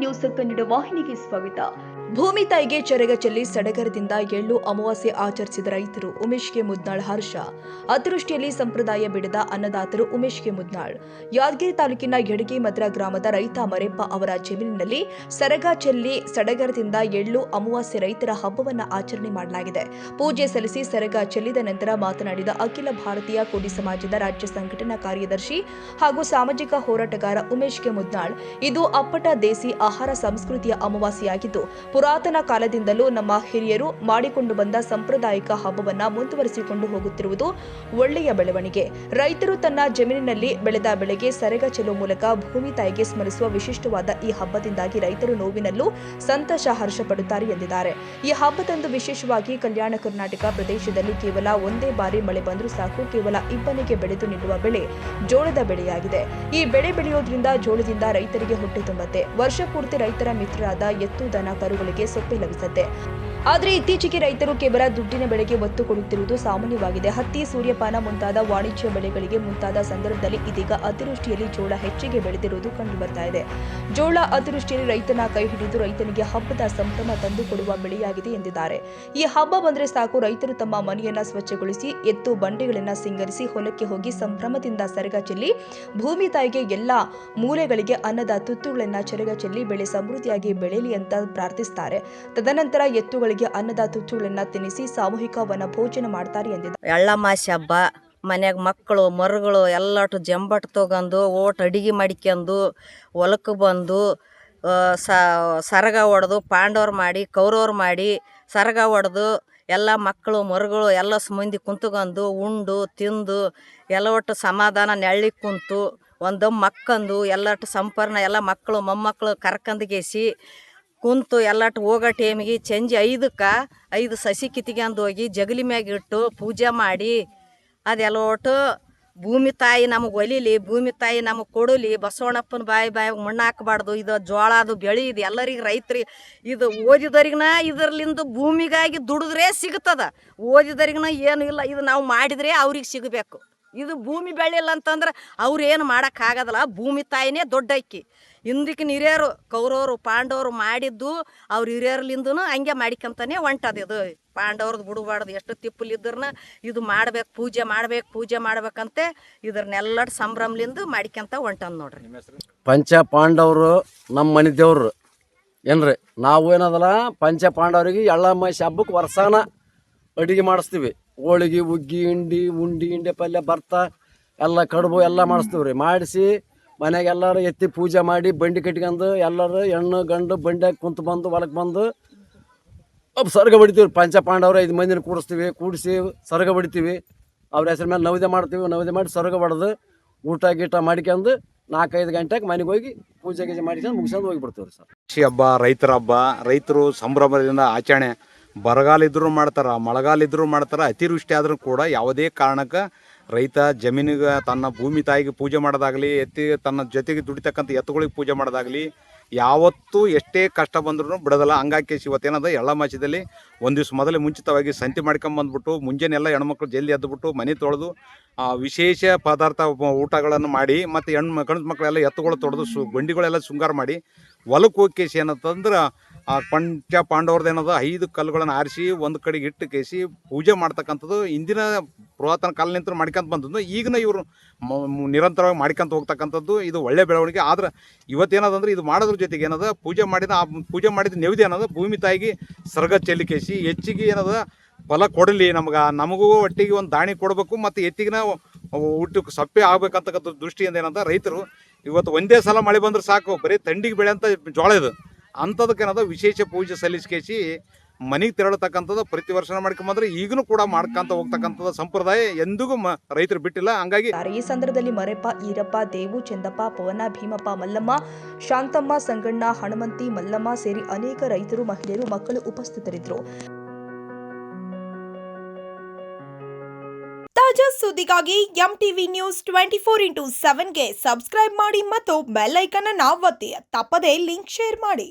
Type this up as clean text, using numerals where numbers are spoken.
News Kannada ವಾಹಿನಿಗೆ ಸ್ವಾಗತ. ಭೂಮಿ ತಾಯಿಗೆ ಚರಗ ಚೆಲ್ಲಿ ಸಡಗರದಿಂದ ಎಳ್ಳು ಅಮಾವಾಸ್ಯೆ ಆಚರಿಸಿದ ರೈತರು ಉಮೇಶ್ಗೆ ಮುದ್ನಾಳ್ ಹರ್ಷ. ಅತಿವೃಷ್ಟಿಯಲ್ಲಿ ಸಂಪ್ರದಾಯ ಬಿಡದ ಅನ್ನದಾತರು ಉಮೇಶ್ಗೆ ಮುದ್ನಾಳ್. ಯಾದಗಿರಿ ತಾಲೂಕಿನ ಯಡಗಿ ಮದ್ರ ಗ್ರಾಮದ ರೈತ ಮರೆಪ್ಪ ಅವರ ಜಮೀನಿನಲ್ಲಿ ಸರಗ ಚೆಲ್ಲಿ ಸಡಗರದಿಂದ ಎಳ್ಳು ಅಮಾವಾಸ್ಯೆ ರೈತರ ಹಬ್ಬವನ್ನು ಆಚರಣೆ ಮಾಡಲಾಗಿದೆ. ಪೂಜೆ ಸಲ್ಲಿಸಿ ಸರಗ ಚೆಲ್ಲಿದ ನಂತರ ಮಾತನಾಡಿದ ಅಖಿಲ ಭಾರತೀಯ ಕೋಡಿ ಸಮಾಜದ ರಾಜ್ಯ ಸಂಘಟನಾ ಕಾರ್ಯದರ್ಶಿ ಹಾಗೂ ಸಾಮಾಜಿಕ ಹೋರಾಟಗಾರ ಉಮೇಶ್ಗೆ ಮುದ್ನಾಳ್, ಇದು ಅಪ್ಪಟ ದೇಸಿ ಆಹಾರ ಸಂಸ್ಕೃತಿಯ ಅಮಾವಾಸ್ಯೆಯಾಗಿದ್ದು ಪುರಾತನ ಕಾಲದಿಂದಲೂ ನಮ್ಮ ಹಿರಿಯರು ಮಾಡಿಕೊಂಡು ಬಂದ ಸಾಂಪ್ರದಾಯಿಕ ಹಬ್ಬವನ್ನ ಮುಂದುವರಿಸಿಕೊಂಡು ಹೋಗುತ್ತಿರುವುದು ಒಳ್ಳೆಯ ಬೆಳವಣಿಗೆ. ರೈತರು ತನ್ನ ಜಮೀನಿನಲ್ಲಿ ಬೆಳೆದ ಬೆಳೆಗೆ ಸರಗ ಚೆಲ್ಲುವ ಮೂಲಕ ಭೂಮಿ ತಾಯಿಗೆ ಸ್ಮರಿಸುವ ವಿಶಿಷ್ಟವಾದ ಈ ಹಬ್ಬದಿಂದಾಗಿ ರೈತರು ನೋವಿನಲ್ಲೂ ಸಂತೋಷ ಹರ್ಷ ಪಡುತ್ತಾರೆ ಎಂದಿದ್ದಾರೆ. ಈ ಹಬ್ಬದಂದು ವಿಶೇಷವಾಗಿ ಕಲ್ಯಾಣ ಕರ್ನಾಟಕ ಪ್ರದೇಶದಲ್ಲಿ ಕೇವಲ ಒಂದೇ ಬಾರಿ ಮಳೆ ಬಂದರೂ ಸಾಕು, ಕೇವಲ ಇಬ್ಬನಿಗೆ ಬೆಳೆದು ನಿಲ್ಲುವ ಬೆಳೆ ಜೋಳದ ಬೆಳೆಯಾಗಿದೆ. ಈ ಬೆಳೆ ಬೆಳೆಯೋದ್ರಿಂದ ಜೋಳದಿಂದ ರೈತರಿಗೆ ಹೊಟ್ಟೆ ತುಂಬುತ್ತೆ. ವರ್ಷ ಪೂರ್ತಿ ರೈತರ ಮಿತ್ರರಾದ ಎತ್ತು, ದನ, ಕರುಗಳಿಗೆ ಸೊಪ್ಪೆ ಲಭಿಸುತ್ತೆ. ಆದರೆ ಇತ್ತೀಚೆಗೆ ರೈತರು ಕೇವಲ ದುಡ್ಡಿನ ಬೆಳೆಗೆ ಒತ್ತು ಕೊಡುತ್ತಿರುವುದು ಸಾಮಾನ್ಯವಾಗಿದೆ. ಹತ್ತಿ, ಸೂರ್ಯಪಾನ ಮುಂತಾದ ವಾಣಿಜ್ಯ ಬೆಳೆಗಳಿಗೆ ಮುಂತಾದ ಸಂದರ್ಭದಲ್ಲಿ ಇದೀಗ ಅತಿವೃಷ್ಟಿಯಲ್ಲಿ ಜೋಳ ಹೆಚ್ಚಿಗೆ ಬೆಳೆದಿರುವುದು ಕಂಡುಬರ್ತಾ ಇದೆ. ಜೋಳ ಅತಿವೃಷ್ಟಿಯಲ್ಲಿ ರೈತನ ಕೈ ಹಿಡಿದು ರೈತನಿಗೆ ಹಬ್ಬದ ಸಂಭ್ರಮ ತಂದುಕೊಡುವ ಬೆಳೆಯಾಗಿದೆ ಎಂದಿದ್ದಾರೆ. ಈ ಹಬ್ಬ ಬಂದರೆ ಸಾಕು, ರೈತರು ತಮ್ಮ ಮನೆಯನ್ನ ಸ್ವಚ್ಛಗೊಳಿಸಿ ಎತ್ತು ಬಂಡೆಗಳನ್ನ ಸಿಂಗರಿಸಿ ಹೊಲಕ್ಕೆ ಹೋಗಿ ಸಂಭ್ರಮದಿಂದ ಸರಗ ಚೆಲ್ಲಿ ಭೂಮಿ ತಾಯಿಗೆ ಎಲ್ಲಾ ಮೂಲೆಗಳಿಗೆ ಅನ್ನದ ತುತ್ತುಗಳನ್ನ ಚರಗ ಚೆಲ್ಲಿ ಬೆಳೆ ಸಮೃದ್ಧಿಯಾಗಿ ಬೆಳೆಯಲಿ ಅಂತ ಪ್ರಾರ್ಥಿಸುತ್ತಾರೆ. ತದನಂತರ ಎತ್ತುಗಳಿಗೆ ಅನ್ನದ ತುತ್ತುಗಳನ್ನ ತಿನ್ನಿಸಿ ಸಾಮೂಹಿಕ ವನ ಭೋಜನ ಮಾಡ್ತಾರೆ ಎಂದಿದ್ದಾರೆ. ಎಳ್ಳಮಾಸಿ ಹಬ್ಬ ಮನ್ಯಾಗ ಮಕ್ಕಳು ಮರುಗಳು ಎಲ್ಲಟು ಜಂಬಟ್ ತಗೊಂಡು ಓಟ್ ಅಡಿಗೆ ಮಾಡಿಕೊಂಡು ಹೊಲಕ್ಕೆ ಬಂದು ಸರಗ ಹೊಡೆದು ಪಾಂಡವ್ರು ಮಾಡಿ ಕೌರವ್ರು ಮಾಡಿ ಸರಗ ಹೊಡೆದು ಎಲ್ಲ ಮಕ್ಕಳು ಮರುಗಳು ಎಲ್ಲ ಮಂದಿ ಕುಂತ್ಕೊಂಡು ಉಂಡು ತಿಂದು ಎಲ್ಲ ಒಟ್ಟು ಸಮಾಧಾನ ನೆಳ್ಳಿಗೆ ಕುಂತು ಒಂದು ಮಕ್ಕಂದು ಎಲ್ಲಟ್ಟು ಸಂಪರ್ಣ ಎಲ್ಲ ಮಕ್ಕಳು ಮೊಮ್ಮಕ್ಕಳು ಕರ್ಕಂದ್ಗೇಸಿ ಕುಂತು ಎಲ್ಲಟ್ಟು ಹೋಗೋ ಟೈಮಿಗೆ ಸಂಜೆ 5ಕ್ಕೆ 5 ಸಸಿ ಕಿತ್ಕೊಂಡು ಹೋಗಿ ಜಗಲಿ ಮ್ಯಾಗ ಇಟ್ಟು ಪೂಜೆ ಮಾಡಿ ಅದೆಲ್ಲ ಒಟ್ಟು ಭೂಮಿ ತಾಯಿ ನಮಗೆ ಒಲಿಲಿ, ಭೂಮಿ ತಾಯಿ ನಮಗೆ ಕೊಡಲಿ, ಬಸವಣ್ಣಪ್ಪನ ಬಾಯಿಗೆ ಮಣ್ಣು ಹಾಕಬಾರ್ದು, ಇದು ಜೋಳ ಅದು ಬೆಳೆ ಇದು ಎಲ್ಲರಿಗೆ ರೈತರಿಗೆ ಇದು ಓದಿದವ್ರಿಗನ ಇದರ್ಲಿಂದ ಭೂಮಿಗಾಗಿ ದುಡಿದ್ರೆ ಸಿಗ್ತದ, ಓದಿದವ್ರಿಗನ ಏನು ಇಲ್ಲ, ಇದು ನಾವು ಮಾಡಿದರೆ ಅವ್ರಿಗೆ ಸಿಗಬೇಕು. ಇದು ಭೂಮಿ ಬೆಳೆಯಲ್ಲ ಅಂತಂದ್ರೆ ಅವ್ರು ಏನು ಮಾಡೋಕ್ಕಾಗೋದಲ್ಲ. ಭೂಮಿ ತಾಯಿನೇ ದೊಡ್ಡ ಅಕ್ಕಿ. ಹಿಂದಕ್ಕೆ ಹಿರಿಯರು ಕೌರವರು ಪಾಂಡವರು ಮಾಡಿದ್ದು ಅವ್ರ ಹಿರಿಯರ್ಲಿಂದೂ ಹಂಗೆ ಮಾಡಿಕೊಂತಾನೆ ಹೊಂಟದ. ಇದು ಪಾಂಡವ್ರದ್ದು ಬಿಡಬಾರ್ದು, ಎಷ್ಟು ತಿಪ್ಪಲಿದ್ರನ್ನ ಇದು ಮಾಡ್ಬೇಕು, ಪೂಜೆ ಮಾಡ್ಬೇಕಂತೆ ಇದ್ರನ್ನೆಲ್ಲ ಸಂಭ್ರಮಲಿಂದ ಮಾಡಿಕೊಂತ ಹೊಂಟಂದು ನೋಡ್ರಿ. ಪಂಚ ಪಾಂಡವರು ನಮ್ಮ ಮನೆ ದೇವ್ರು ಏನ್ರಿ. ನಾವು ಏನದಲ್ಲ ಪಂಚ ಪಾಂಡವರಿಗೆ ಎಳ್ಳಮಾಸಿ ಹಬ್ಬಕ್ಕೆ ವರ್ಷಾನ ಅಡುಗೆ ಮಾಡಿಸ್ತೀವಿ. ಹೋಳಿಗೆ, ಹುಗ್ಗಿ, ಉಂಡೆ ಪಲ್ಯ, ಭರ್ತ ಎಲ್ಲ ಕಡುಬು ಎಲ್ಲ ಮಾಡಿಸ್ತೀವಿ ರೀ. ಮಾಡಿಸಿ ಮನೆಗೆ ಎಲ್ಲರೂ ಎತ್ತಿ ಪೂಜೆ ಮಾಡಿ ಬಂಡಿ ಕಟ್ಕೊಂಡು ಎಲ್ಲರೂ ಹೆಣ್ಣು ಗಂಡು ಬಂಡ್ಯಾಗ ಕುಂತು ಬಂದು ಹೊಲಕ್ಕೆ ಬಂದು ಸರ್ಗ ಬಡಿತೀವಿ. ಪಂಚ ಪಾಂಡವರು 5 ಮಂದಿನ ಕೂಡಿಸಿ ಸರ್ಗ ಬಡಿತೀವಿ. ಅವ್ರ ಹೆಸರು ಮೇಲೆ ನವದೆ ಮಾಡ್ತೀವಿ. ನವದೆ ಮಾಡಿ ಸರ್ಗ ಬಡ್ದು ಊಟ ಗೀಟ ಮಾಡ್ಕೊಂಡು 4-5 ಗಂಟೆಗೆ ಮನೆಗೆ ಹೋಗಿ ಪೂಜೆ ಗೀಜೆ ಮಾಡ್ಕೊಂಡು ಮುಗಿಸ್ಕೊಂಡು ಹೋಗಿಬಿಡ್ತೀವಿ ರೀ ಸರ್. ಕೃಷಿ ಹಬ್ಬ, ರೈತರ ಹಬ್ಬ, ರೈತರು ಸಂಭ್ರಮದಿಂದ ಆಚರಣೆ. ಬರಗಾಲ ಇದ್ರೂ ಮಾಡ್ತಾರೆ, ಮಳೆಗಾಲ ಇದ್ರೂ ಮಾಡ್ತಾರೆ, ಅತಿವೃಷ್ಟಿ ಆದರೂ ಕೂಡ ಯಾವುದೇ ಕಾರಣಕ್ಕೆ ರೈತ ಜಮೀನಿಗೆ ತನ್ನ ಭೂಮಿ ತಾಯಿಗೆ ಪೂಜೆ ಮಾಡೋದಾಗಲಿ, ತನ್ನ ಜೊತೆಗೆ ದುಡಿತಕ್ಕಂಥ ಎತ್ತುಗಳಿಗೆ ಪೂಜೆ ಮಾಡೋದಾಗಲಿ ಯಾವತ್ತೂ ಎಷ್ಟೇ ಕಷ್ಟ ಬಂದ್ರೂ ಬಿಡೋದಲ್ಲ. ಹಂಗಾಗಿ ಇವತ್ತೇನದ ಎಳ್ಳಮಾಸದಲ್ಲಿ ಒಂದು ದಿವ್ಸ ಮೊದಲೇ ಮುಂಚಿತವಾಗಿ ಸಂತಿ ಮಾಡ್ಕೊಂಬಂದ್ಬಿಟ್ಟು ಮುಂಜಾನೆ ಎಲ್ಲ ಹೆಣ್ಮಕ್ಳು ಜಲ್ದಿ ಎದ್ದುಬಿಟ್ಟು ಮನೆ ತೊಳೆದು ವಿಶೇಷ ಪದಾರ್ಥ ಊಟಗಳನ್ನು ಮಾಡಿ ಮತ್ತು ಗಂಡು ಮಕ್ಕಳೆಲ್ಲ ಎತ್ತುಗಳು ತೊಳೆದು ಬಂಡಿಗಳೆಲ್ಲ ಶೃಂಗಾರ ಮಾಡಿ ಹೊಲಕ್ಕೆ ಹೋಗಿ ಕೇಸಿ ಏನಂತಂದ್ರೆ ಪಂಚ ಪಾಂಡವ್ರದ್ದು ಏನದ 5 ಕಲ್ಲುಗಳನ್ನು ಆರಿಸಿ ಒಂದು ಕಡೆಗೆ ಇಟ್ಟು ಕೇಸಿ ಪೂಜೆ ಮಾಡ್ತಕ್ಕಂಥದ್ದು ಹಿಂದಿನ ಪುರಾತನ ಕಾಲನಿಂದ ಮಾಡ್ಕೊಂತ ಬಂದದ್ದು. ಈಗಿನ ಇವರು ನಿರಂತರವಾಗಿ ಮಾಡ್ಕೊಂತ ಹೋಗ್ತಕ್ಕಂಥದ್ದು ಇದು ಒಳ್ಳೆ ಬೆಳವಣಿಗೆ. ಆದ್ರೆ ಇವತ್ತೇನದಂದ್ರೆ ಇದು ಮಾಡೋದ್ರ ಜೊತೆಗೆ ಏನದ ಪೂಜೆ ಮಾಡಿದ ನೆವದಿ ಏನದ ಭೂಮಿ ತಾಯಿಗೆ ಸರ್ಗ ಚೆಲ್ಲಿ ಕೇಸಿ ಹೆಚ್ಚಿಗೆ ಏನದ ಫಲ ಕೊಡಲಿ, ನಮಗೂ ಒಟ್ಟಿಗೆ ಒಂದು ದಾಣಿ ಕೊಡಬೇಕು ಮತ್ತು ಎತ್ತಿಗಿನ ಊಟಕ್ಕೆ ಸಪ್ಪೆ ಆಗ್ಬೇಕಂತಕ್ಕಂಥ ದೃಷ್ಟಿಯಿಂದ ಏನಂತ ರೈತರು ಇವತ್ತು ಒಂದೇ ಸಲ ಮಳೆ ಬಂದ್ರೆ ಸಾಕು, ಬರೀ ತಂಡಿಗೆ ಬೆಳೆಯಂಥ ಜೋಳ ಇದು ಅಂಥದಕ್ಕೇನದ ವಿಶೇಷ ಪೂಜೆ ಸಲ್ಲಿಸ್ಕೇಸಿ ಮನೆಗೆ ತೆರಳತಕ್ಕಂಥದ್ದು ಪ್ರತಿ ವರ್ಷ ಮಾಡ್ಕೊಂಬಂದ್ರೆ ಈಗಲೂ ಕೂಡ ಮಾಡ್ಕೊಂತ ಹೋಗ್ತಕ್ಕಂಥದ್ದು ಸಂಪ್ರದಾಯ ಎಂದಿಗೂ ರೈತರು ಬಿಟ್ಟಿಲ್ಲ. ಹಂಗಾಗಿ ಈ ಸಂದರ್ಭದಲ್ಲಿ ಮರೆಪ್ಪ, ಈರಪ್ಪ, ದೇವು, ಚಂದಪ್ಪ, ಪವನ, ಭೀಮಪ್ಪ, ಮಲ್ಲಮ್ಮ, ಶಾಂತಮ್ಮ, ಸಂಗಣ್ಣ, ಹನುಮಂತಿ, ಮಲ್ಲಮ್ಮ ಸೇರಿ ಅನೇಕ ರೈತರು, ಮಹಿಳೆಯರು, ಮಕ್ಕಳು ಉಪಸ್ಥಿತರಿದ್ದರು. ತಾಜಾ ಸುದ್ದಿಗಾಗಿ ಎಂಟಿವಿ ನ್ಯೂಸ್ 24x7ಗೆ ಸಬ್ಸ್ಕ್ರೈಬ್ ಮಾಡಿ ಮತ್ತು ಬೆಲ್ ಐಕಾನ್ ಅನ್ನು ಒತ್ತಿ. ತಪ್ಪದೇ ಲಿಂಕ್ ಶೇರ್ ಮಾಡಿ.